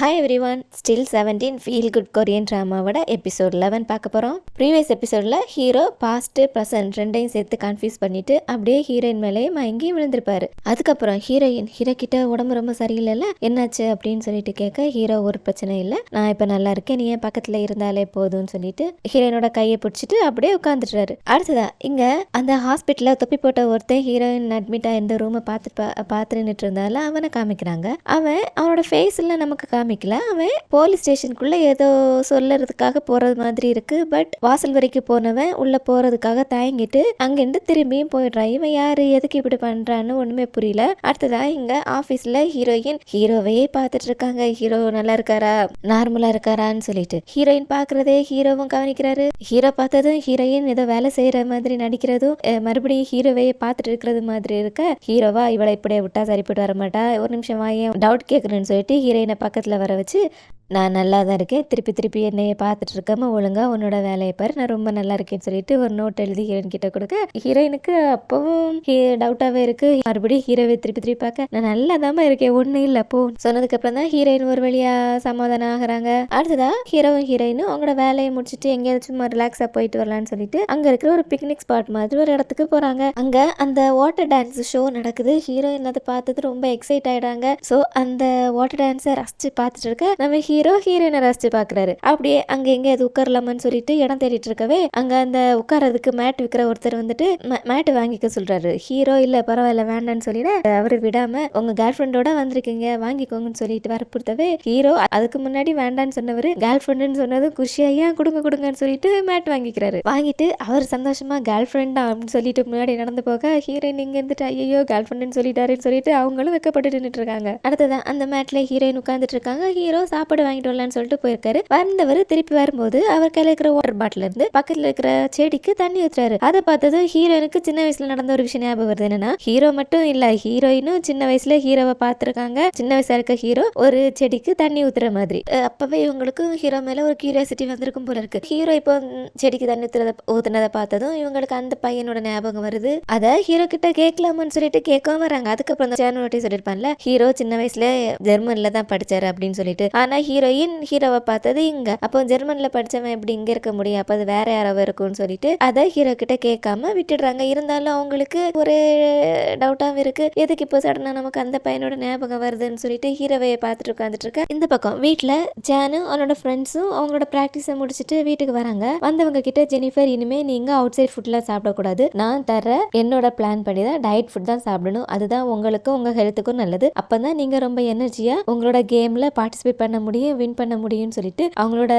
Hi everyone, still 17 feel good Korean ட்ராமாவோட episode 11 பார்க்க போகிறோம். ப்ரீவியஸ் எபிசோடில் ஹீரோ பாஸ்ட் ப்ரெசன்ட் ரெண்டையும் சேர்த்து கன்ஃபியூஸ் பண்ணிட்டு அப்படியே ஹீரோயின் மேலேயே மயங்கி விழுந்திருப்பாரு. அதுக்கப்புறம் ஹீரோ கிட்ட உடம்பு ரொம்ப சரியில்லைல்ல, என்னாச்சு அப்படின்னு சொல்லிட்டு கேட்க ஹீரோ ஒரு பிரச்சனை இல்லை, நான் இப்போ நல்லா இருக்கேன், நீ என் பக்கத்தில் இருந்தாலே போதும்னு சொல்லிட்டு ஹீரோயினோட கையை பிடிச்சிட்டு அப்படியே உட்காந்துட்டுறாரு. அடுத்ததா இங்கே அந்த ஹாஸ்பிட்டலில் தொப்பி போட்ட ஒருத்தன் ஹீரோயின் அட்மிட் ஆயிருந்த ரூமை பார்த்து நின்றுட்டு இருந்தால அவனை காமிக்கிறாங்க. அவனோட ஃபேஸில் நமக்கு காமிக்கல, அவன் போலீஸ் ஸ்டேஷனுக்குள்ள ஏதோ சொல்லறதுக்காக போறது மாதிரி இருக்கு. பட் வாசல் வரைக்கும் போனவன் உள்ள போறதுக்காக தயங்கிட்டு அங்கிருந்து திரும்பியும் போயிடுறான். இவன் யாரு, எதுக்கு இப்படி பண்றான்னு ஒண்ணுமே புரியல. அடுத்ததா இங்க ஆபீஸ்ல ஹீரோயின் ஹீரோவையே பார்த்துட்டு இருக்காங்க. ஹீரோ நல்லா இருக்காரா, நார்மலா இருக்காரான்னு சொல்லிட்டு ஹீரோயின் பாக்குறதே ஹீரோவும் கவனிக்கிறாரு. ஹீரோ பார்த்ததும் ஹீரோயின் ஏதோ வேலை செய்யற மாதிரி நடிக்கிறதும் மறுபடியும் ஹீரோவையே பார்த்துட்டு இருக்கிறது மாதிரி இருக்க, ஹீரோவா இவளை இப்படியே விட்டா சரிப்பட்டு வர மாட்டா, ஒரு நிமிஷம் வாயேன் டவுட் கேட்கணும்னு சொல்லிட்டு ஹீரோயினை பக்கத்துல வர வச்சு, நான் நல்லா தான் இருக்கேன், திருப்பி என்னைய பார்த்துட்டு இருக்காம ஒழுங்கா உன்னோட வேலையை பாரு, நான் ரொம்ப நல்லா இருக்கேன்னு சொல்லிட்டு ஒரு நோட் எழுதி ஹீரோயின் கிட்ட கொடுக்க, ஹீரோயினுக்கு அப்பவும் டவுட்டாவே இருக்கு. மறுபடியும் ஹீரோவை திருப்பி பார்க்க, நான் நல்லா தான் இருக்கேன், ஒன்றும் இல்லை போ சொன்னதுக்கு அப்புறம் தான் ஹீரோயின் ஒரு வழியா சமாதானம் ஆகுறாங்க. அடுத்ததா ஹீரோவும் ஹீரோயினும் அவங்களோட வேலையை முடிச்சுட்டு எங்கேயாச்சும் சும்மா ரிலாக்ஸா போயிட்டு வரலான்னு சொல்லிட்டு அங்க இருக்கிற ஒரு பிக்னிக் ஸ்பாட் மாதிரி ஒரு இடத்துக்கு போறாங்க. அங்க அந்த வாட்டர் டான்ஸ் ஷோ நடக்குது. ஹீரோயின் அதை பார்த்தது ரொம்ப எக்ஸைட் ஆயிடாங்க. ஸோ அந்த வாட்டர் டான்ஸை ரசிச்சு பார்த்துட்டு இருக்க நம்ம ஹீரோயினை ரசிச்சு பாக்குறாரு. அப்படியே அங்க எங்க அது உட்காரலாமான்னு சொல்லிட்டு இடம் தேடிட்டு இருக்கவே அங்க அந்த உட்காரதுக்கு மேட் விற்கிற ஒருத்தர் வந்துட்டு மேட் வாங்கிக்க சொல்றாரு. ஹீரோ இல்ல பரவாயில்ல வேண்டான்னு சொல்லிட அவரு விடாம, உங்க கேர்ள் ஃப்ரெண்டோட வந்திருக்கீங்க வாங்கிக்கோங்கன்னு சொல்லிட்டு வரப்படுத்தவே ஹீரோ அதுக்கு முன்னாடி வேண்டான்னு சொன்னவரு கேர்ள் ஃப்ரெண்டுன்னு சொன்னது குஷியா கொடுங்கன்னு சொல்லிட்டு மேட் வாங்கிக்கிறாரு. வாங்கிட்டு அவர் சந்தோஷமா கேர்ள் ஃப்ரெண்டா அப்படின்னு சொல்லிட்டு முன்னாடி நடந்து போக ஹீரோயின் இங்க இருந்துட்டு ஐயோ கேர்ள் ஃப்ரெண்டுன்னு சொல்லிட்டாருன்னு சொல்லிட்டு அவங்களும் வெக்கப்பட்டு நின்றுட்டு இருக்காங்க. அடுத்ததான் அந்த மேட்ல ஹீரோயின் உட்காந்துட்டு இருக்காங்க. ஹீரோ சாப்பாடு வாங்கிட்டு வரலான்னு சொல்லிட்டு போயிருக்காரு. வந்தவர் திருப்பி வரும்போது அவர் கையில இருக்கிற வாட்டர் பாட்டில் இருந்து பக்கத்துல இருக்கிற செடிக்கு தண்ணி ஊத்துறாரு. அதை பார்த்தது ஹீரோயினுக்கு சின்ன வயசுல நடந்த ஒரு விஷயம் ஞாபகம் வருது. என்னன்னா ஹீரோ மட்டும் இல்ல, ஹீரோயினும் சின்ன வயசுல ஹீரோவை பார்த்திருக்காங்க. சின்ன வயசா இருக்க ஹீரோ ஒரு செடிக்கு தண்ணி ஊத்துற மாதிரி. அப்பவே இவங்களுக்கு ஹீரோ மேல ஒரு கியூரியாசிட்டி வந்திருக்கும் போல இருக்கு. ஹீரோ இப்போ செடிக்கு தண்ணி ஊத்துனதை பார்த்ததும் இவங்களுக்கு அந்த பையனோட ஞாபகம் வருது. அதை ஹீரோ கிட்ட கேட்கலாமான்னு சொல்லிட்டு கேட்கவும் வராங்க. அதுக்கப்புறம் சேனல் சொல்லிருப்பான்ல, ஹீரோ சின்ன வயசுல ஜெர்மன்ல தான் படிச்சாரு அப்படின்னு சொல்லிட்டு. ஆனா ஹீரோயின் ஹீரோவை பார்த்தது இங்க. அப்போ ஜெர்மன்ல படிச்சவன் எப்படி இங்க இருக்க முடியும், அப்ப அது வேற யாராவது இருக்கும்னு சொல்லிட்டு அதை ஹீரோ கிட்ட கேட்காம விட்டுடுறாங்க. இருந்தாலும் அவங்களுக்கு ஒரு டவுட்டாவும் இருக்கு, எதுக்கு இப்போ சடனா நமக்கு அந்த பையனோட ஞாபகம் வருதுன்னு சொல்லிட்டு ஹீரோவையை பார்த்துட்டு உட்காந்துட்டு இருக்க. இந்த பக்கம் வீட்டுல ஜானும் அவனோட ஃப்ரெண்ட்ஸும் அவங்களோட பிராக்டிஸை முடிச்சுட்டு வீட்டுக்கு வராங்க. வந்தவங்க கிட்ட ஜெனிஃபர், இனிமே நீங்க அவுட் சைட் ஃபுட்லாம் சாப்பிடக்கூடாது, நான் தர என்னோட பிளான் படி தான் டயட் ஃபுட் தான் சாப்பிடணும், அதுதான் உங்களுக்கும் உங்க ஹெல்த்துக்கும் நல்லது, அப்பதான் நீங்க ரொம்ப எனர்ஜியா உங்களோட கேம்ல பார்ட்டிசிபேட் பண்ண முடியும், வின் பண்ண முடியும்னு சொல்லிட்டு அவங்களோட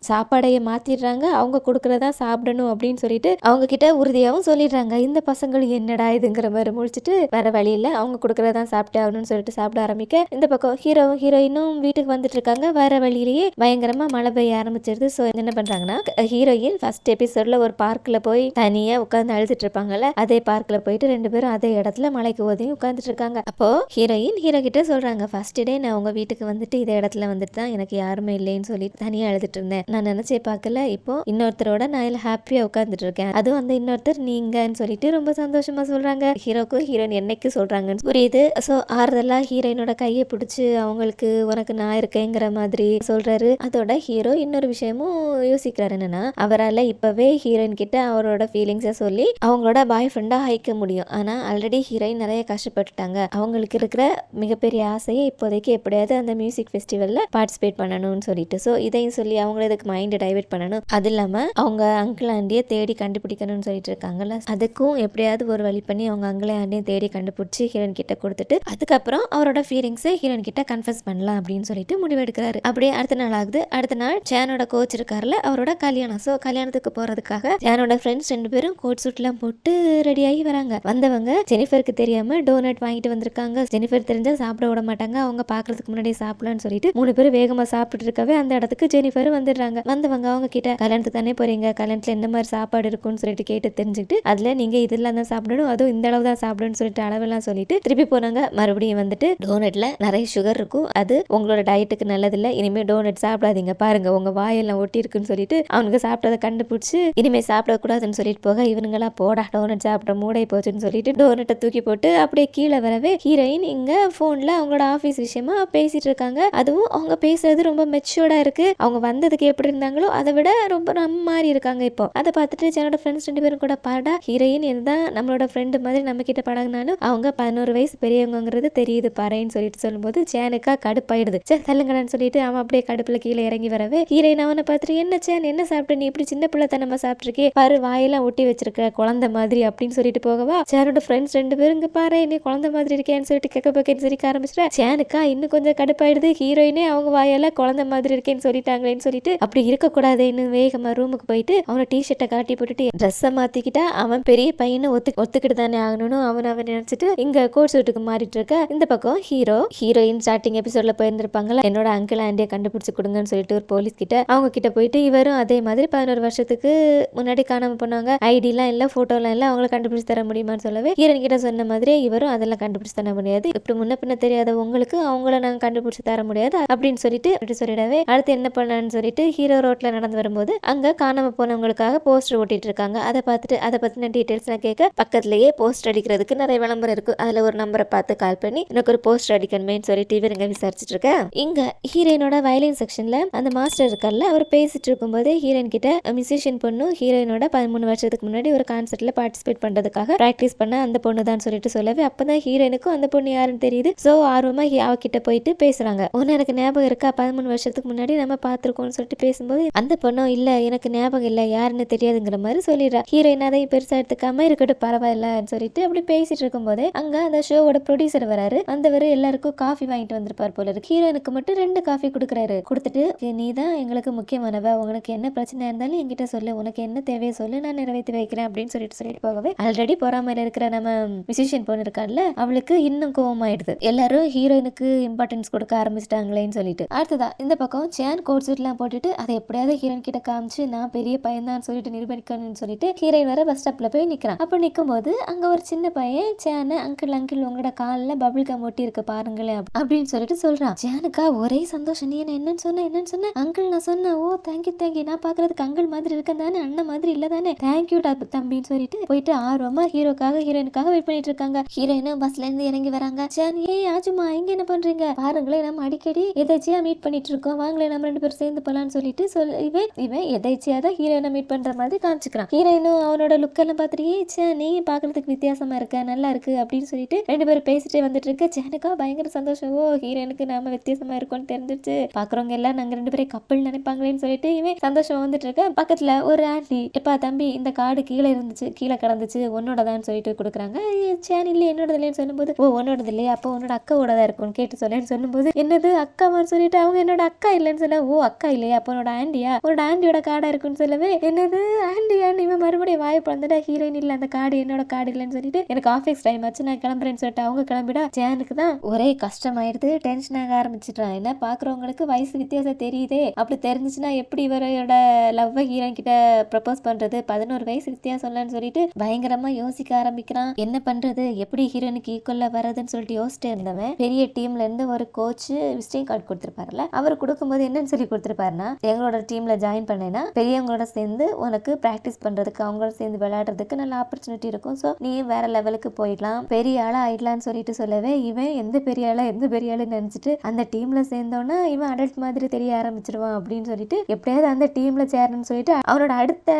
சாப்பாடையை மாத்திடுறாங்க. அவங்க கொடுக்கறதா சாப்பிடணும் அப்படின்னு சொல்லிட்டு அவங்க கிட்ட உறுதியாகவும் சொல்லிடுறாங்க. இந்த பசங்களும் என்னடா இதுங்கிற மாதிரி முடிச்சுட்டு வேற வழியில அவங்க கொடுக்கறதா சாப்பிட்டே ஆகணும்னு சொல்லிட்டு சாப்பிட ஆரம்பிக்க, இந்த பக்கம் ஹீரோவும் ஹீரோயினும் வீட்டுக்கு வந்துட்டு இருக்காங்க. வேற வழியிலேயே பயங்கரமா மழை பெய்ய ஆரம்பிச்சிருது. ஸோ என்ன பண்றாங்கன்னா, ஹீரோயின் ஃபர்ஸ்ட் எபிசோட்ல ஒரு பார்க்ல போய் தனியா உட்காந்து அழுதுட்டு இருப்பாங்கல்ல, அதே பார்க்ல போயிட்டு ரெண்டு பேரும் அதே இடத்துல மலைக்கு ஓதையும் உட்காந்துட்டு இருக்காங்க. அப்போ ஹீரோயின் ஹீரோ கிட்ட சொல்றாங்க, ஃபர்ஸ்ட் டே நான் உங்க வீட்டுக்கு வந்துட்டு இதே இடத்துல வந்துட்டு தான் எனக்கு யாருமே இல்லைன்னு சொல்லி தனியா எழுதிட்டு இருந்தேன், நான் நினைச்சே பார்க்கல, இப்போ இன்னொருத்தரோட நான் ஹாப்பியா உட்காந்துட்டு இருக்கேன், அதுவும் அந்த இன்னொருத்தர் நீங்கன்னு சொல்லிட்டு ரொம்ப சந்தோஷமா சொல்றாங்க. ஹீரோக்கும் ஹீரோயின் என்னைக்கு சொல்றாங்கன்னு புரியுது. ஸோ ஆறுதலா ஹீரோயினோட கையை பிடிச்சி அவங்களுக்கு உனக்கு நான் இருக்கேங்கிற மாதிரி சொல்றாரு. அதோட ஹீரோ இன்னொரு விஷயமும் யோசிக்கிறாரு, என்னன்னா அவரால் இப்பவே ஹீரோயின் கிட்ட அவரோட ஃபீலிங்ஸை சொல்லி அவங்களோட பாய் ஃப்ரெண்டா ஆயிக்க முடியும். ஆனா ஆல்ரெடி ஹீரோயின் நிறைய கஷ்டப்பட்டுட்டாங்க. அவங்களுக்கு இருக்கிற மிகப்பெரிய ஆசையை இப்போதைக்கு எப்படியாவது அந்த மியூசிக் ஃபெஸ்டிவல்ல பார்ட்டிசிபேட் பண்ணணும்னு சொல்லிட்டு, ஸோ இதையும் சொல்லி அவங்கள இதுக்கு மைண்டை டைவெர்ட் பண்ணணும், அது இல்லாம அவங்க அங்கிள் ஆண்டியை தேடி கண்டுபிடிக்கணும்னு சொல்லிட்டு இருக்காங்கல்ல, அதுக்கும் எப்படியாவது ஒரு வழி பண்ணி அவங்க அங்கிள் ஆண்டியை தேடி கண்டுபிடிச்சி ஹீரோயின் கிட்ட கொடுத்துட்டு அதுக்கப்புறம் அவரோட ஃபீலிங்ஸை ஹீரோயின் கிட்ட கன்ஃபஸ் பண்ணலாம் அப்படின்னு சொல்லிட்டு முடிவெடுக்கிறாரு. அப்படியே அடுத்த நாள் ஆகுது. அடுத்த நாள் ஜானோட கோச் இருக்காருல, அவரோட கல்யாணம். ஸோ கல்யாணத்துக்கு போறதுக்காக ஜானோட ஃப்ரெண்ட்ஸ் ரெண்டு பேரும் கோட் சூட்லாம் போட்டு ரெடி ஆகி வராங்க. வந்தவங்க ஜெனிஃபருக்கு தெரியாம டோனட் வாங்கிட்டு வந்திருக்காங்க. ஜெனிஃபர் தெரிஞ்சா சாப்பிட விட மாட்டாங்க, அவங்க பாக்குறதுக்கு முன்னாடி சாப்பிடலாம்னு சொல்லிட்டு மூணு பேரும் வேகமா சாப்பிட்டு இருக்கவே அந்த இடத்துக்கு ஜெனிஃபர் வந்துடுறாங்க. வந்தவங்க அவங்க கிட்ட, கல்யாணத்துக்கு தானே போறீங்க, கல்யாணத்துல என்ன மாதிரி சாப்பாடு இருக்கும்னு சொல்லிட்டு கேட்டு தெரிஞ்சுக்கிட்டு, அதுல நீங்க இதெல்லாம் தான் சாப்பிடணும், அதுவும் இந்த அளவு தான் சாப்பிடணும்னு சொல்லிட்டு அளவெல்லாம் சொல்லிட்டு திருப்பி போனாங்க. மறுபடியும் வந்துட்டு டோனட்ல நிறைய சுகர் இருக்கும், அது உங்களோட டயட்டுக்கு நல்லதில்லை, இனிமே டோனட் சாப்பிடாதீங்க, பாருங்க உங்க வாயெல்லாம் ஒட்டி இருக்குன்னு சொல்லிட்டு அவனுக்கு சாப்பிட்டதை கண்டுபிடிச்சு இனிமே சாப்பிடக்கூடாதுன்னு சொல்லிட்டு போக, இவனுங்களா போடா டோனட் சாப்பிட மூடை போச்சுன்னு சொல்லிட்டு டோனட்டை தூக்கி போட்டு அப்படியே கீழே வரவே ஹீரோயின் இங்க போன்ல அவங்களோட ஆபீஸ் விஷயமா பேசிட்டு இருக்காங்க. அதுவும் அவங்க பேசுறது ரொம்ப மெச்சூர்டா இருக்கு. அவங்க வந்ததுக்கு எப்படி இருந்தாங்களோ அதை விட ரொம்ப நம்ம மாதிரி இருக்காங்க. இப்போ அதை பார்த்துட்டு என்னோட ஃப்ரெண்ட்ஸ் 2 பேரும் கூட பாடா ஹீரோயின் என்னதான் நம்மளோட ஃப்ரெண்டு மாதிரி நம்ம கிட்ட பழகினாலும் அவங்க 11 வயசு பெரியவங்கிறது தெரியுது பாருன்னு சொல்லிட்டு சொல்லும்போது சேனுக்கா கடுப்பாயிடுது. சே தள்ளுங்கடான்னு சொல்லிட்டு அவன் அப்படியே கடுப்புல கீழே இறங்கி வரவே ஹீரோயின் அவனை பார்த்துட்டு என்ன சேன் என்ன சாப்பிட்டு நீ இப்படி சின்ன பிள்ளை தனமா சாப்பிட்டுருக்கே பாரு வாயெல்லாம் ஒட்டி வச்சிருக்க குழந்தை மாதிரி அப்படின்னு சொல்லிட்டு போகவா சேனோட ஃப்ரெண்ட்ஸ் 2 பேரும் இங்க பாரு நீ குழந்தை மாதிரி இருக்கேன்னு சொல்லிட்டு கேட்க பக்கெட் சிரிக்க ஆரம்பிச்சிட்டா. சேனுக்கா இன்னும் கொஞ்சம் கடுப்பாயிடுது. ஹீரோயினே அவங்க வாயெல்லாம் குழந்தை மாதிரி இருக்கேன்னு சொல்லிட்டாங்களேன்னு சொல்லிட்டு அப்படி இருக்கக்கூடாதுன்னு வேகமா ரூமுக்கு போயிட்டு அவனை டிஷர்ட்டை காட்டி போட்டுட்டு ட்ரெஸ்ஸை மாத்திக்கிட்டா. அவன் பெரிய பையனை ஒத்துக்கிட்டு தானே ஆகணும்னு அவன் நினைச்சிட்டு இங்க கோட் சூட்டுக்கு மாறிட்டு இருக்க. இந்த பக்கம் ஹீரோயின் ஸ்டார்டிங் எபிசோட்ல போயிருந்திருப்பாங்களா என்னோட அங்கிள் ஆண்டியை கண்டுபிடிச்சு கொடுங்கன்னு சொல்லிட்டு ஒரு போலீஸ் கிட்ட அவங்க கிட்ட போயிட்டு இவரும் அதே மாதிரி 11 வருஷத்துக்கு முன்னாடி காணாம போனாங்க. ஐடிலாம் இல்ல போட்டோலாம் இல்ல அவங்களை கண்டுபிடிச்சு தர முடியுமான்னு சொல்லவே ஹீரோயின் கிட்ட சொன்ன மாதிரி இவரும் அதெல்லாம் கண்டுபிடிச்சு தர முடியாது. இப்படி முன்ன பின்ன தெரியாத உங்களுக்கு அவங்கள நாங்க கண்டுபிடிச்சு தர முடியாது அப்படின்னு சொல்லிட்டு சொல்லிடவே அடுத்து என்ன பண்ணான்னு சொல்லிட்டு ஹீரோ ரோட்ல நடந்து வரும்போது அங்க காணாம போனவங்களுக்காக போஸ்டர் ஓட்டிட்டு இருக்காங்க. அதை பார்த்துட்டு அதை பத்தின டீடைல்ஸ் கேட்க பக்கத்துலயே போஸ்டர் அடிக்கிறதுக்கு நிறைய விளம்பரம் இருக்கு. அதுல ஒரு நம்பரை பார்த்து கால் பண்ணி எனக்கு ஒரு போஸ்டர் அடிக்கணுமேன்னு சொல்லிட்டு இவருங்க விசாரிச்சுட்டு இருக்க. இங்க ஹீரோயினோட வயலின் செக்ஷன்ல அந்த மாஸ்டர் இருக்கார்ல அவர் பேசிட்டு இருக்கும்போது ஹீரோயின் கிட்ட மியூசிஷியன் பொண்ணு ஹீரோயினோட 13 வருஷத்துக்கு முன்னாடி ஒரு கான்சர்ட்ல பார்ட்டிசிபேட் பண்றதுக்காக பிராக்டிஸ் பண்ண அந்த பொண்ணு தான் சொல்லிட்டு சொல்லவே அப்பதான் ஹீரோயினுக்கும் அந்த பொண்ணு யாருன்னு தெரியுது. சோ ஆர்வமா அவகிட்ட போயிட்டு பேசுறாங்க. ஒன்னு எனக்கு ஞாபகம் இருக்கா 13 வருஷத்துக்கு முன்னாடி நம்ம பார்த்திருக்கோம்னு சொல்லிட்டு பேசும்போது அந்த பொண்ணும் இல்ல எனக்கு ஞாபகம் இல்ல யாருன்னு தெரியாதுங்கிற மாதிரி சொல்லிடுறா. ஹீரோயின் அதை பெருசா எடுத்துக்காம இருக்கட்டும் பரவாயில்லன்னு சொல்லிட்டு அப்படி பேசிட்டு இருக்கும்போது அங்க அந்த ஷோவோட ப்ரொடியூசர் வராரு. வந்தவர் எல்லாருக்கும் காஃபி வாங்கிட்டு வந்திருப்பார் போல இருக்கு. ஹீரோயினுக்கு மட்டும் 2 காஃபி கொடுக்குறாரு. கொடுத்துட்டு நீ தான் எங்களுக்கு முக்கியமானவ உனக்கு என்ன பிரச்சனை இருந்தாலும் என்கிட்ட சொல்லு உனக்கு என்ன தேவையோ சொல்லு நான் நிறைவேற்றி வைக்கிறேன் அப்படின்னு சொல்லிட்டு போகவே ஆல்ரெடி பொறாமையில இருக்கிற நம்ம மியூசிஷியன் பொண்ணு இருக்கான்ல அவளுக்கு இன்னும் கோவமாயிடுது. எல்லாரும் ஹீரோயினுக்கு இம்பார்ட்டன்ஸ் கொடுக்க ஆரம்பிச்சிட்டாங்களேன்னு சொல்லிட்டு அடுத்ததா இந்த பக்கம் சேன் கோட் சூட்லாம் போட்டுட்டு அதை எப்படியாவது ஹீரோயின் கிட்ட காமிச்சு நான் பெரிய பையன் தான் சொல்லிட்டு நிரூபிக்கணும்னு சொல்லிட்டு ஹீரோயின் வர பஸ் ஸ்டாப்ல போய் நிக்கிறான். அப்ப நிக்கும் போது அங்க ஒரு சின்ன பையன் சேன அங்கிள் உங்களோட காலில் பபிள் கம் ஒட்டி இருக்கு பாருங்களேன் அப்படின்னு சொல்லிட்டு சொல்றான். சேனுக்கா ஒரே சந்தோஷம். நீ என்னன்னு சொன்ன அங்கிள் நான் சொன்னேன். ஓ தேங்க்யூ நான் பாக்குறதுக்கு அங்கிள் மாதிரி இருக்கேன் தானே அண்ணன் மாதிரி இல்ல தானே தேங்க்யூ தம்பின்னு சொல்லிட்டு போயிட்டு ஆர்வமா ஹீரோயினுக்காக வெயிட் பண்ணிட்டு இருக்காங்க. ஹீரோயினும் பஸ்ல இருந்து இறங்கி வராங்க. சேன் ஆஜுமா இங்க என்ன பண்றீங்க பாருங்களேன் நம்ம அடிக்கடி எதாச்சியா மீட் பண்ணிட்டு இருக்கோம் வாங்களே நம்ம 2 பேரும் சேர்ந்து போலான்னு சொல்லிட்டு இவன் எதாச்சியா தான் ஹீரோயினை மீட் பண்ற மாதிரி காமிச்சுக்கிறான். ஹீரோயினும் அவனோட லுக் எல்லாம் பார்த்துட்டு நீ பாக்குறதுக்கு வித்தியாசமா இருக்க நல்லா இருக்கு அப்படின்னு சொல்லிட்டு 2 பேரும் பேசிட்டே வந்துட்டு இருக்க. சேனுக்கா பயங்கர சந்தோஷம். ஓ ஹீரோயினுக்கு நாம வித்தியாசமா இருக்கோம்னு தெரிஞ்சிருச்சு பாக்குறவங்க எல்லாம் நாங்க 2 பேரும் கப்பல் நினைப்பாங்களேன்னு சொல்லிட்டு இவன் சந்தோஷமா வந்துட்டு இருக்க. பக்கத்துல ஒரு ஆண்டி எப்பா தம்பி இந்த கார்டு கீழே கிடந்துச்சு உன்னோடதான்னு சொல்லிட்டு கொடுக்குறாங்க. சேன் இல்ல என்னோட இல்லைன்னு சொல்லும்போது ஓ உன்னோடது இல்லையா அப்போ உன்னோட அக்காவோடதான் இருக்கும்னு கேட்டு சொல்லேன்னு சொல்லும்போது என்னது அக்காவான்னு சொல்லிட்டு அவங்க என்னோட அக்கா இல்லைன்னு சொல்ல ஓ அக்கா இல்லையா அப்போ உன்னோட ஆண்டியோட கார்டா இருக்குன்னு சொல்லவே என்னது ஆண்டியான்னு இவன் மறுபடியும் வாயை பிறந்துட்டா. ஹீரோயின் இல்ல அந்த கார்டு என்னோட கார்டு இல்லைன்னு சொல்லிட்டு எனக்கு ஆஃபீஸ் டைம் ஆச்சு நான் கிளம்புறேன்னு சொல்லிட்டு அவங்க கிளம்பிடா. சேனுக்கு தான் ஒரே கஷ்டமாயிடுது டென்ஷன் ஆக ஆரம்பிச்சிட்டான். என்ன பாக்குறவங்களுக்கு வயசு வித்தியாசம் தெரியுதே அப்படி தெரிஞ்சிச்சுன்னா எப்படி இவரோட லவ் ஹீரோயின் கிட்ட ப்ரப்போஸ் பண்றது 11 வயசு வித்தியாசம் இல்லைன்னு சொல்லிட்டு பயங்கரமா யோசிக்க ஆரம்பிக்கிறான். என்ன பண்றது எப்படி ஹீரோயினுக்கு ஈக்குவலா வரதுன்னு சொல்லிட்டு யோசிச்சுட்டு இருந்தவன் பெரிய டீம்ல இருந்து ஒரு கோச் விசிட்டிங் கார்டு கொடுத்திருப்பாருல அவர் கொடுக்கும்போது என்னன்னு சொல்லி கொடுத்திருப்பாருன்னா எங்களோட டீம்ல ஜாயின் பண்ணேன்னா பெரியவங்களோட சேர்ந்து உனக்கு பிராக்டிஸ் பண்றதுக்கு அவங்களோட சேர்ந்து விளையாடுறதுக்கு நல்ல ஆப்பர்ச்சுனிட்டி இருக்கும். சோ நீ வேற லெவலுக்கு போயிடலாம் பெரிய ஆளா ஆயிடலாம்னு சொல்லிட்டு சொல்லவே இவன் எந்த பெரிய ஆளு நினைச்சிட்டு அந்த டீம்ல சேர்ந்தோன்னா இவன் அடல்ட் மாதிரி தெரிய ஆரம்பிச்சிருவான் அப்படின்னு சொல்லிட்டு எப்படியாவது அந்த டீம்ல சேரணும்னு சொல்லிட்டு அவனோட அடுத்த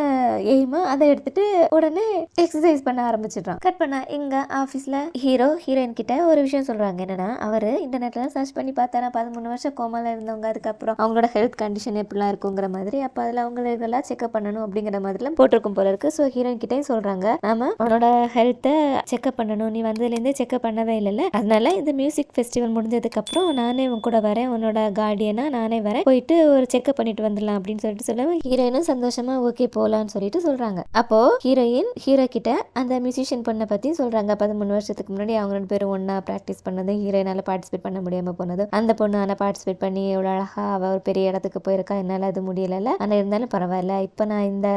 எய்மா அதை எடுத்துட்டு உடனே எக்ஸசைஸ் பண்ண ஆரம்பிச்சிடுறான். கட் பண்ணா இங்க ஆபீஸ்ல ஹீரோயின் கிட்ட ஒரு விஷயம் சொல்றாங்க. என்னன்னா அவரு இன்டர்நெட்ல சர்ச் பண்ணி பார்த்தாரா 13 வருஷம் கோமால இருந்தவங்க அதுக்கப்புறம் அவங்களோட ஹெல்த் கண்டிஷன் எப்படிலாம் இருக்குங்கிற மாதிரி அப்ப அதுல அவங்களெல்லாம் செக்அப் பண்ணணும் அப்படிங்கிற மாதிரிலாம் போட்டிருக்கும் போல இருக்கு. ஸோ ஹீரோயின் கிட்டே சொல்றாங்க நாம உன்னோட ஹெல்த்தை செக்அப் பண்ணணும் நீ வந்ததுலேருந்தே செக்அப் பண்ணவே இல்லைல்ல அதனால இந்த மியூசிக் ஃபெஸ்டிவல் முடிஞ்சதுக்கு அப்புறம் நானே உன் கூட வரேன் உன்னோட கார்டியனா நானே வரேன் போயிட்டு ஒரு செக்அப் பண்ணிட்டு வந்துடலாம் அப்படின்னு சொல்லிட்டு சொல்லுவேன். ஹீரோயினும் சந்தோஷமா ஓகே போலான்னு சொல்லிட்டு சொல்றாங்க. அப்போ ஹீரோ கிட்ட அந்த மியூசிஷியன் பொண்ணை பத்தி சொல்றாங்க. 13 வருஷத்துக்கு முன்னாடி அவங்க 2 பேரும் ஒன்னா பிராக்டிஸ் பண்ணது ஹீரோயினால பார்ட்டிசிபேட் பண்ண முடியாம போனது அந்த பொண்ணு ஆனா பார்ட்டிசிபேட் பண்ணி எவ்வளவு அழகா அவ ஒரு பெரிய இடத்துக்கு போயிருக்கா என்னால அது முடியல ஆனா இருந்தாலும் பரவாயில்ல இப்ப நான் இந்த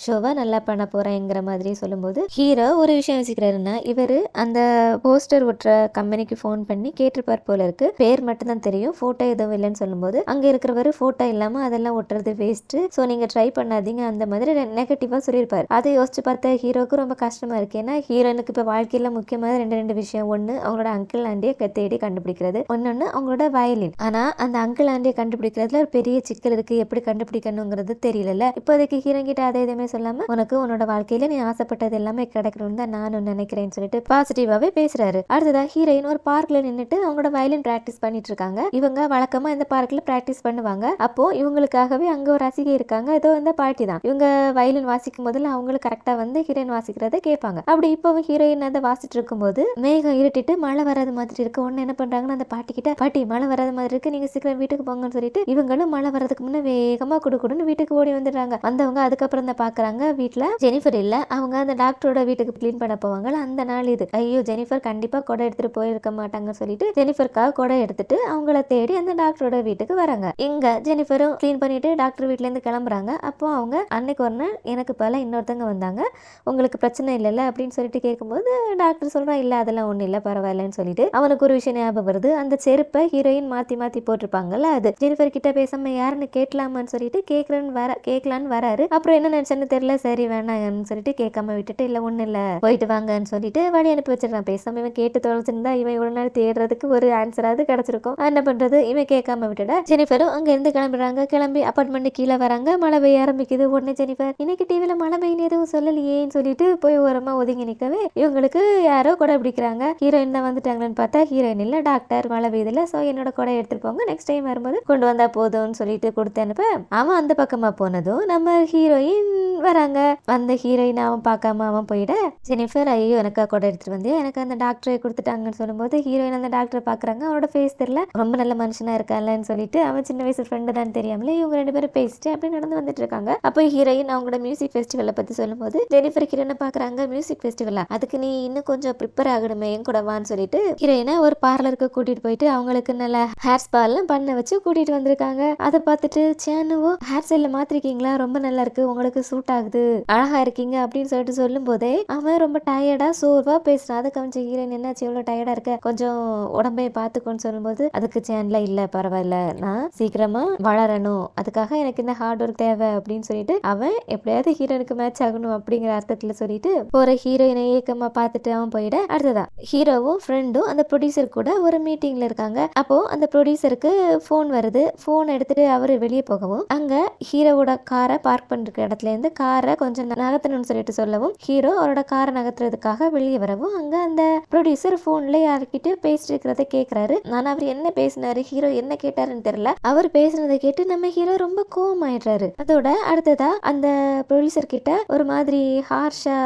ஷோவை நல்லா பண்ண போறேங்கிற மாதிரி சொல்லும்போது ஹீரோ ஒரு விஷயம் யோசிக்கிறாருன்னா இவரு அந்த போஸ்டர் ஒட்டுற கம்பெனிக்கு போன் பண்ணி கேட்டிருப்பார் போல இருக்கு. பேர் மட்டும் தான் தெரியும் போட்டோ எதுவும் இல்லைன்னு சொல்லும்போது அங்க இருக்கிறவரு போட்டோ இல்லாம அதெல்லாம் ஒட்டுறது வேஸ்ட் சோ நீங்க ட்ரை பண்ணாதீங்க அந்த மாதிரி நெகட்டிவா சொல்லியிருப்பாரு. அதை யோசிச்சு பார்த்த ஹீரோக்கு ரொம்ப கஷ்டமா இருக்கு. ஏன்னா ஹீரோனுக்கு இப்ப வாழ்க்கையில முக்கியமான ரெண்டு விஷயம் ஒண்ணு அவங்களோட அங்கிள் ஆண்டியை தேடி கண்டுபிடிக்கிறது ஒன்னொன்னு அவங்களோட வயலின். ஆனா அந்த அங்கிள் ஆண்டியை கண்டுபிடிக்கிறதுல ஒரு பெரிய சிக்கல் இருக்கு. எப்படி கண்டுபிடிக்கணுங்கிறது தெரியல. இப்போதைக்கு ஹீரோயின் கிட்ட அதை எதுவுமே சொல்லாம உனக்கு உன்னோட வாழ்க்கையில நீ ஆசைப்பட்டது எல்லாமே கிடைக்கணும்னு தான் நானும் நினைக்கிறேன்னு சொல்லிட்டு பாசிட்டிவாவே பேசுறாரு. அடுத்ததா ஹீரோயின் ஒரு பார்க்ல நின்னுட்டு அவங்களோட வயலின் பிராக்டிஸ் பண்ணிட்டு இருக்காங்க. இவங்க வழக்கமா இந்த பார்க்ல பிராக்டிஸ் பண்ணுவாங்க. அப்போ இவங்களுக்காகவே அங்க ஒரு ரசிகை இருக்காங்க. ஏதோ இந்த பாட்டி தான். இவங்க வயலின் வாசிக்கும் போதுல அவங்களுக்கு கரெக்டா வந்து ஹீரோயின் வாசிக்கிறத கேட்பாங்க. அப்படி இப்பவும் ஹீரோயின் அதை வாசிட்டு இருக்கும்போது மேகம் இருட்டிட்டு மழை வராத மாதிரி இருக்கு. ஒன்னு என்ன பண்றாங்கன்னா அந்த பாட்டி கிட்ட, பாட்டி மழை வராத மாதிரி இருக்கு, நீங்க சீக்கிரம் வீட்டுக்கு போங்கன்னு சொல்லிட்டு இவங்களும் மழை வர்றதுக்கு முன்ன வேகமா குடுக்குடுன்னு வீட்டுக்கு ஓடி வந்துடுறாங்க. வந்தவங்க அதுக்கப்புறம் தான் பாக்குறாங்க வீட்டுல ஜெனிஃபர் இல்ல. அவங்க அந்த டாக்டரோட வீட்டுக்கு கிளீன் பண்ண போவாங்கல்ல அந்த நாள் இது. ஐயோ ஜெனிஃபர் கண்டிப்பா கொடை எடுத்துட்டு போயிருக்க மாட்டாங்கன்னு சொல்லிட்டு ஜெனிஃபருக்காக கொடை எடுத்துட்டு அவங்கள தேடி அந்த டாக்டரோட வீட்டுக்கு வராங்க. இங்க ஜெனிஃபரும் கிளீன் பண்ணிட்டு டாக்டர் வீட்டுல இருந்து கிளம்புறாங்க. அப்போ அவங்க அன்னைக்கு ஒரு நாள் எனக்கு பல இன்னொருத்தவங்க வந்தாங்க, உங்களுக்கு பிரச்சனை இல்லைல்ல அப்படின்னு சொல்லிட்டு கேட்கும்போது டாக்டர் சொல்றான் இல்ல அதெல்லாம் ஒண்ணு இல்ல பரவாயில்லன்னு சொல்லிட்டு அவனுக்கு ஒரு விஷயம் ஞாபகம் வருது. அந்த செருப்பை ஹீரோயின் மாத்தி மாத்தி போட்டிருப்பாங்கல்ல, அது ஜெனிஃபர் கிட்ட பேசாம யாருன்னு கேட்கலாமான்னு சொல்லிட்டு கேட்கலான்னு வராரு. அப்புறம் என்ன நினைச்சேன்னு தெரியல, சரி வேணாம்னு சொல்லிட்டு கேட்காம விட்டுட்டு இல்ல ஒண்ணு இல்ல போயிட்டு வாங்கன்னு சொல்லிட்டு வழி அனுப்பி வச்சிருக்கான். பேசாம இவன் கேட்டு தொலைச்சிருந்தா இவன் இவ்வளவு நாள் தேடுறதுக்கு ஒரு ஆன்சராவது கிடைச்சிருக்கும். என்ன பண்றது, இவன் கேட்காம விட்டுட ஜெனிஃபரும் அங்க இருந்து கிளம்புறாங்க. கிளம்பி அபார்ட்மெண்ட் கீழே வராங்க. மழை பெய்ய ஆரம்பிக்குது. உடனே ஜெனிஃபர் இன்னைக்கு டிவில மழை பெய்யுன்னு எதுவும் சொல்லலையேன்னு சொல்லிட்டு போய் ஓரமா ஒதுங்கி நிக்கவே இவங்களுக்கு யாரோ கொடை பிடிக்கிறாங்க. ஹீரோயின் தான் வந்துட்டாங்கன்னு பார்த்தா ஹீரோயின் இல்ல, டாக்டர் மழை பெய்யுதுல, சோ என்னோட கொடை எடுத்துட்டு போங்க, நெக்ஸ்ட் டைம் வரும்போது கொண்டு வந்தா போதும்னு சொல்லிட்டு கொடுத்து அனுப்ப அவன் அந்த பக்கமா போனதும் நம்ம ஹீரோயின் வராங்க. அந்த ஹீரோயின் அவன் பார்க்காம அவன் போயிட ஜெனிஃபர் ஐயோ எனக்கா கொடை எடுத்துட்டு வந்து எனக்கு அந்த டாக்டரை கொடுத்துட்டாங்கன்னு சொல்லும்போது ஹீரோயின் அந்த டாக்டரை பாக்குறாங்க. அவனோட ஃபேஸ் தெரியல, ரொம்ப நல்ல மனுஷனா இருக்கான்லன்னு சொல்லிட்டு அவன் சின்ன வயசு ஃப்ரெண்டு தான் தெரியாமலே இவங்க ரெண்டு பேரும் பேசிட்டு அப்படி நடந்து வந்துட்டு இருக்காங்க. அப்போ ஹீரோயின் அவங்களோட மியூசிக் ஃபெஸ்டிவலை பத்தி சொல்லும்போது ஜெனிஃபர் ஹீரோயினை பாக்குறாங்க. மியூசிக் ஃபெஸ்டிவலா, அதுக்கு நீ இன்னும் கொஞ்சம் ப்ரிப்பேர் ஆகணுமே என் கூட வான்னு சொல்லிட்டு ஹீரோயினை ஒரு பார்லருக்கு கூட்டிட்டு போயிட்டு அவங்களுக்கு நல்ல ஹேர் ஸ்பால்லாம் பண்ண வச்சு கூட்டிட்டு வந்திருக்காங்க. அதை பார்த்துட்டு சேனுவோ ஹேர் ஸ்டைல மாத்திருக்கீங்களா, ரொம்ப நல்லா இருக்கு, உங்களுக்கு சூட் ஆகுது, அழகா இருக்கீங்க அப்படின்னு சொல்லிட்டு சொல்லும் போதே அவன் ரொம்ப டயர்டா சோர்வா பேசுறான். அதுக்கு அவன் ஹீரோயின் என்னாச்சு எவ்வளவு டயர்டா இருக்க, கொஞ்சம் உடம்பைய பாத்துக்கோன்னு சொல்லும்போது அதுக்கு சேன்ல இல்ல பரவாயில்ல, நான் சீக்கிரமா வளரணும், அதுக்காக எனக்கு இந்த ஹார்ட் ஒர்க் தேவை அப்படின்னு சொல்லிட்டு அவன் எப்படியாவது ஹீரோனுக்கு மேட்ச் ஆகணும் அப்படிங்கிற அர்த்தத்துல சொல்லிட்டு போற ஹீரோயினை ஏக்கமா பார்த்துட்டு அவன் போயிட அடுத்ததா ஹீரோவும் ஃப்ரெண்டும் அந்த ப்ரொடியூசர் கூட ஒரு மீட்டிங்ல இருக்காங்க. அப்போ அந்த ப்ரொடியூசருக்கு போன் வருது. போன் எடுத்துட்டு அவரு வெளியே போகவும் அங்க ஹீரோவோட காரை பார்க் பண்ணிருக்க இடத்துல இருந்து காரை கொஞ்சம் நகர்த்தணும்னு சொல்லிட்டு சொல்லவும் ஹீரோ அவரோட காரை நகர்த்துறதுக்காக வெளியே வரவும் அங்க அந்த ப்ரொடியூசர் போன்ல யார்கிட்ட பேசிட்டு இருக்கிறத கேக்குறாரு. நான் அவர் என்ன பேசினாரு, ஹீரோ என்ன கேட்டாருன்னு தெரியல. அவர் பேசுனதை கேட்டு நம்ம ஹீரோ ரொம்ப கோவமாயிடுறாரு. அதோட அடுத்ததா அந்த ப்ரொடியூசர் கிட்ட ஒரு மாதிரி ஹார்ஷா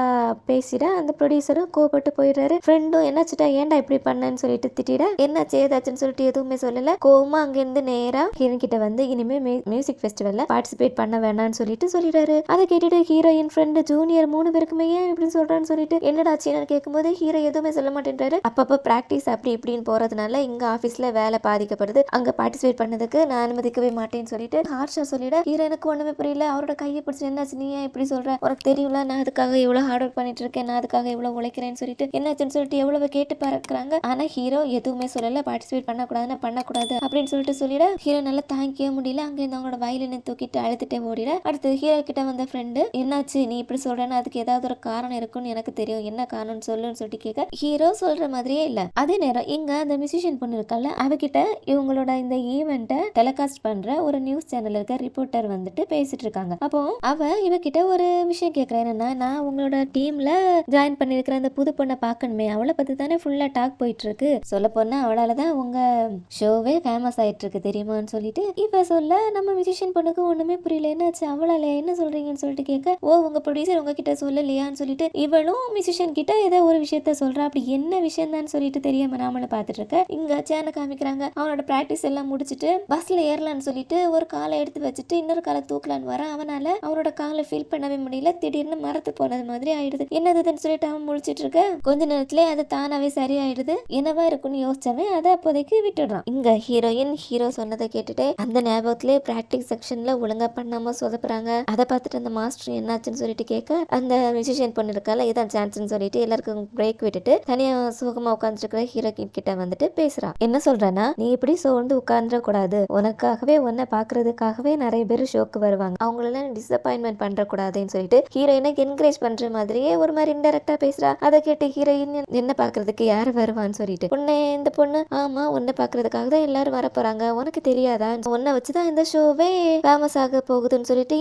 பேசிட அந்த ப்ரொடியூசரும் கோபப்பட்டு போயிடுறாரு. ஃப்ரெண்டும் என்னாச்சுட்டா ஏன்டா இப்படி பண்ணன்னு சொல்லிட்டு திட்டிட என்னாச்சு ஏதாச்சுன்னு சொல்லிட்டு எதுவுமே சொல்லல. கோவமா அங்கிருந்து நேரா ஹீரோயின் கிட்ட வந்து இனிமே மியூசிக் ஃபெஸ்டிவல்ல பார்ட்டிசிபேட் பண்ண வேணாம்னு சொல்லிட்டு சொல்லிடுறாரு. அதை கேட்டுட்டு ஹீரோயின் ஃப்ரெண்டு ஜூனியர் 3 பேருக்குமே ஏன் இப்படி சொல்றான்னு சொல்லிட்டு என்னடா ஆச்சுன்னு கேட்கும்போது ஹீரோ எதுவுமே சொல்ல மாட்டேன்றாரு. அப்பப்ப பிராக்டிஸ் அப்படி இப்படின்னு போறதுனால இங்க ஆபீஸ்ல வேலை பாதிக்கப்படுது, அங்க பார்ட்டிசிபேட் பண்ணதுக்கு நான் அனுமதிக்கவே மாட்டேன்னு சொல்லிட்டு ஹார்ஷா சொல்லிட ஹீரோ எனக்கு ஒண்ணுமே புரியல. அவரோட கையை பிடிச்சி என்னாச்சு நீ ஏன் இப்படி சொல்ற, உனக்கு தெரியல நான் அதுக்காக எவ்வளவு ஹார்ட் ஒர்க் பண்ணிட்டு இருக்கேன், நான் அதுக்காக எவ்வளவு உழைக்கிறேன்னு சொல்லிட்டு என்னாச்சுன்னு சொல்லிட்டு எவ்வளவு கேட்டு பார்க்கறாங்க. ஆனா ஹீரோ எதுவுமே சொல்லல, பார்ட்டிசிபேட் பண்ணக்கூடாது அப்படின்னு சொல்லிட்டு சொல்லிட ஹீரோ நல்லா தாங்கிக்கவே முடியல. அங்க இருந்து அவங்களோட வயலினை தூக்கிட்டு அழுத்துட்டே ஓடிட அடுத்து ஹீரோ கிட்ட வந்த ஃப்ரெண்டு என்னாச்சு நீ இப்படி சொல்றேன்னு அதுக்கு ஏதாவது ஒரு காரணம் இருக்குன்னு எனக்கு தெரியும், என்ன காரணம்னு சொல்லுன்னு சொல்லிட்டு கேட்க ஹீரோ சொல்ற மாதிரியே இல்ல. அதே நேரம் இங்க அந்த மியூசிஷியன் பொண்ணு இருக்கல அவகிட்ட இவங்களோட இந்த ஈவெண்ட்டை டெலிகாஸ்ட் பண்ற ஒரு நியூஸ் சேனல் இருக்க ரிப்போர்ட்டர் வந்துட்டு பேசிட்டு இருக்காங்க. அப்போ அவ இவகிட்ட ஒரு விஷயம் கேட்கிறேன், என்னன்னா நான் உங்களோட டீம்ல ஜாயின் பண்ணிருக்கிற அந்த புது பொண்ணை பார்க்கணுமே, அவளை பத்தி தானே ஃபுல்லா டாக் போயிட்டு இருக்கு, சொல்ல போனா அவளாலதான் உங்க ஷோவே ஃபேமஸ் ஆயிட்டு இருக்கு தெரியுமான்னு சொல்லிட்டு இப்ப சொல்ல நம்ம மியூசிஷியன் பொண்ணுக்கு ஒண்ணுமே புரியல, என்னாச்சு அவளால என்ன சொல்றீங்கன்னு சொல்லிட்டு கேட்க ஓ உங்க ப்ரொடியூசர் உங்ககிட்ட சொல்லலையான்னு சொல்லிட்டு இவளும் மியூசிஷியன் கிட்ட ஏதோ ஒரு விஷயத்த சொல்றா. அப்படி என்ன விஷயம் தான் சொல்லிட்டு தெரியாம நாமள பாத்துட்டு இருக்க இங்க சேனை காமிக்கிறாங்க. அவனோட பிராக்டிஸ் எல்லாம் முடிச்சிட்டு பஸ்ல ஏறலான்னு சொல்லிட்டு ஒரு காலை எடுத்து வச்சுட்டு இன்னொரு காலை தூக்கலான்னு வர அவனால அவனோட காலை ஃபீல் பண்ணவே முடியல, திடீர்னு மரத்து போனது மாதிரி ஆயிடுது. என்னதுன்னு சொல்லிட்டு அவன் முடிச்சிட்டு இருக்க கொஞ்ச நேரத்துல அது தானாவே சரியாயிடுது. என்னவா இருக்குன்னு யோசிச்சவன் அதை அப்போதைக்கு விட்டுடுறான். இங்க ஹீரோ சொன்னதை கேட்டுட்டு அந்த ஞாபகத்திலே பிராக்டிஸ் செக்ஷன்ல ஒழுங்கா பண்ணாம சொதப்புறாங்க. அதை பார்த்துட்டு அந்த மாஸ்டர் என்னாச்சுன்னு சொல்லிட்டு கேட்க அந்த மியூசிஷியன் பொண்ணு இருக்கால இதான் சான்ஸ்ன்னு சொல்லிட்டு எல்லாருக்கும் பிரேக் விட்டுட்டு தனியா சுகமா உட்கார்ந்துட்டு இருக்கிற ஹீரோ கிட்ட வந்துட்டு பேசுறா. என்ன சொல்றேன்னா நீ இப்படி சோர்ந்து உட்கார்ந்துட கூடாது, உனக்காகவே உன்னை பாக்குறதுக்காகவே நிறைய பேர் ஷோக்கு வருவாங்க, அவங்களெல்லாம் டிசப்பாயின்மெண்ட் பண்ற கூடாதுன்னு சொல்லிட்டு ஹீரோயினை என்கரேஜ் பண்ற மாதிரியே ஒரு மாதிரி இன்டெரக்டா பேசுறா. அதை கேட்டு ஹீரோயின் என்ன பாக்குறதுக்கு யாரு வருவான்னு சொல்லிட்டு உன்னை இந்த பொண்ணு ஆமா உன்னை பாக்குறதுக்காக தான் எல்லாரும் எல்லாரும் வர போறாங்க, உனக்கு தெரியாதா, உன்னை வச்சுதான் இந்த ஷோவே ஃபேமஸ் ஆக போகுதுன்னு சொல்லிட்டு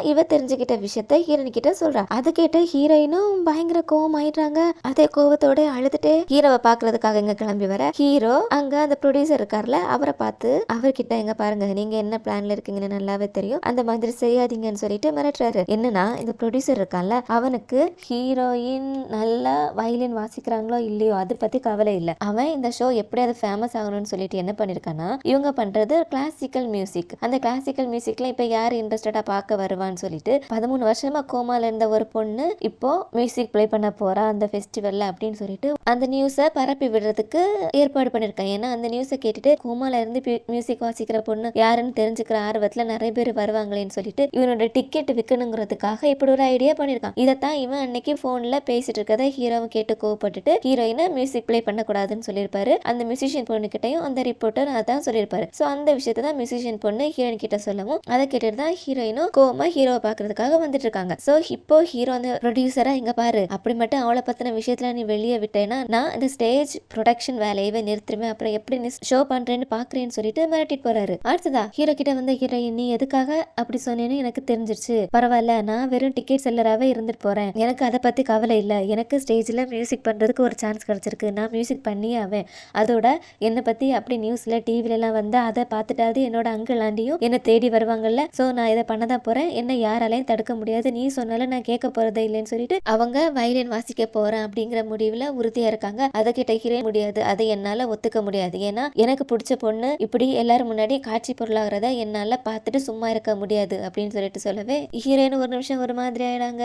இவ தெரிஞ்சுக்கிட்ட விஷயத்த ஹீரோயின் கிட்ட சொல்றா. அதை கேட்ட ஹீரோயினும் பயங்கர கோவம் ஆயிடுறாங்க. அதே கோவத்தோட அழுதுட்டு ஹீரோவை பாக்குறதுக்காக இங்க கிளம்பி வர ஹீரோ அங்க அந்த ப்ரொடியூசர் இருக்கார்ல அவரை பார்த்து அவர்கிட்ட எங்க பாருங்க நீங்க என்ன பிளான்ல இருக்கீங்கன்னு நல்லாவே தெரியும், அந்த மாதிரி செய்யாதீங்கன்னு சொல்லிட்டு மிரட்டுறாரு. என்னன்னா இந்த ப்ரொடியூசர் இருக்கான்ல அவனுக்கு ஹீரோயின் நல்லா வயலின் வாசிக்கிறாங்களோ இல்லையோ அதை பத்தி கவலை இல்லை. அவன் இந்த ஷோ எப்படியாவது ஃபேமஸ் ஆகணும்னு சொல்லிட்டு என்ன பண்ணிருக்கானா இவங்க பண்றது கிளாசிக்கல் மியூசிக். அந்த கிளாசிக்கல் மியூசிக்ல இப்ப யாரு இன்ட்ரெஸ்டடா பார்க்க வருவான்னு சொல்லிட்டு 13 வருஷமா கோமால இருந்த ஒரு பொண்ணு இப்போ மியூசிக் பிளே பண்ண போறா அந்த ஃபெஸ்டிவல்ல அப்படின்னு சொல்லிட்டு அந்த நியூஸை பரப்பி விடுறதுக்கு ஏற்பாடு பண்ணிருக்கான். ஏன்னா அந்த நியூஸை கேட்டுட்டு கோமால இருந்து மியூசிக் வாசிக்கிற பொண்ணு யாருன்னு தெரிஞ்சுக்கிற ஆர்வத்துல நிறைய பேர் வருவாங்களேன்னு சொல்லிட்டு இவனோட டிக்கெட் விற்கணுங்கிறதுக்காக இப்படி ஒரு ஐடியா பண்ணிருக்கான். இதைத்தான் இவன் அன்னைக்கு போன்ல பேசிட்டு இருக்கதை ஹீரோவும் கேட்டு கோவப்பட்டுட்டு ஹீரோயினை மியூசிக் பிளே பண்ணக்கூடாதுன்னு சொல்லியிருப்பாரு. அந்த மியூசிஷியன் பொண்ணு கிட்டையும் அந்த ரிப்போர்ட்டர் அதான் சொல்லியிருப்பாரு. சோ அந்த விஷயத்தை தான் மியூசிஷியன் பொண்ணு ஹீரோயின் கிட்ட சொல்லவும் அதை கேட்டுட்டு தான் ஹீரோயினும் கோவமா ஹீரோவை பாக்குறதுக்காக வந்துட்டு இருக்காங்க. சோ இப்போ ஹீரோ அந்த ப்ரொடியூசரா இங்க பாரு அப்படி மட்டும் அவளை பத்தின விஷயத்துல நீ வெளியே விட்டேன்னா நான் இந்த ஸ்டேஜ் ப்ரொடக்ஷன் வேலையவே நிறுத்துருவேன், அப்புறம் எப்படி நீ ஷோ பண்றேன்னு பாக்குறேன்னு சொல்லிட்டு மிரட்டிட்டு போறாரு. அடுத்ததா ஹீரோ கிட்ட வந்து ஹீரோயின் நீ எதுக்காக அப்படி சொன்னேன்னு எனக்கு தெரிஞ்சிருச்சு, பரவாயில்ல நான் வெறும் டிக்கெட் செல்லராகவே இருந்துட்டு போறேன், எனக்கு அதை பத்தி கவலை இல்லை, எனக்கு ஸ்டேஜ்ல மியூசிக் பண்றதுக்கு ஒரு சான்ஸ் கிடைச்சிருக்கு, நான் மியூசிக் பண்ணியே ஆவேன், அதோட என்னை பத்தி அப்படி நியூஸ்ல டிவில எல்லாம் வந்து அதை பார்த்துட்டாது என்னோட அங்கிள் ஆண்டியும் என்னை தேடி வருவாங்கல்ல, சோ நான் இதை பண்ணதான் போறேன், என்ன யாராலையும் தடுக்க முடியாது, நீ சொன்னாலும் நான் கேட்க போறதே இல்லைன்னு சொல்லிட்டு அவங்க வயலின் வாசிக்க போறேன் அப்படிங்கிற முடிவுல உறுதியா இருக்காங்க. அதை கிட்ட ஹீரோயின் முடியாது, அதை என்னால ஒத்துக்க முடியாது, ஏன்னா எனக்கு பிடிச்ச பொண்ணு இப்படி எல்லாரும் முன்னாடி காட்சி பொருளாகிறத என்னால பார்த்துட்டு சும்மா இருக்க முடியாது அப்படின்னு சொல்லிட்டு சொல்லவே ஹீரோயின் ஒரு நிமிஷம் ஒரு மாதிரி ஆயிடாங்க.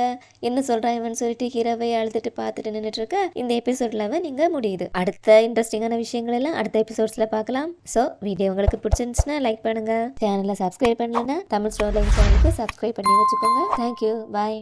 என்ன சொல்றாங்கன்னு சொல்லிட்டு ஹீரோவை அழுதுட்டு பார்த்துட்டு நின்றுட்டு இருக்க இந்த எபிசோட்ல நீங்க முடியுது. அடுத்த இன்ட்ரெஸ்டிங்கான விஷயங்கள் எல்லாம் அடுத்த எபிசோட்ஸ்ல பார்க்கலாம். சோ வீடியோ உங்களுக்கு பிடிச்சிருந்துச்சுன்னா லைக் பண்ணுங்க, சேனலை சப்ஸ்கிரைப் பண்ணலன்னா தமிழ் ஸ்டோரி சேனலுக்கு சப்ஸ்கிரைப் பண்ணி வச்சுக்கோங்க. தேங்க்யூ, பாய்.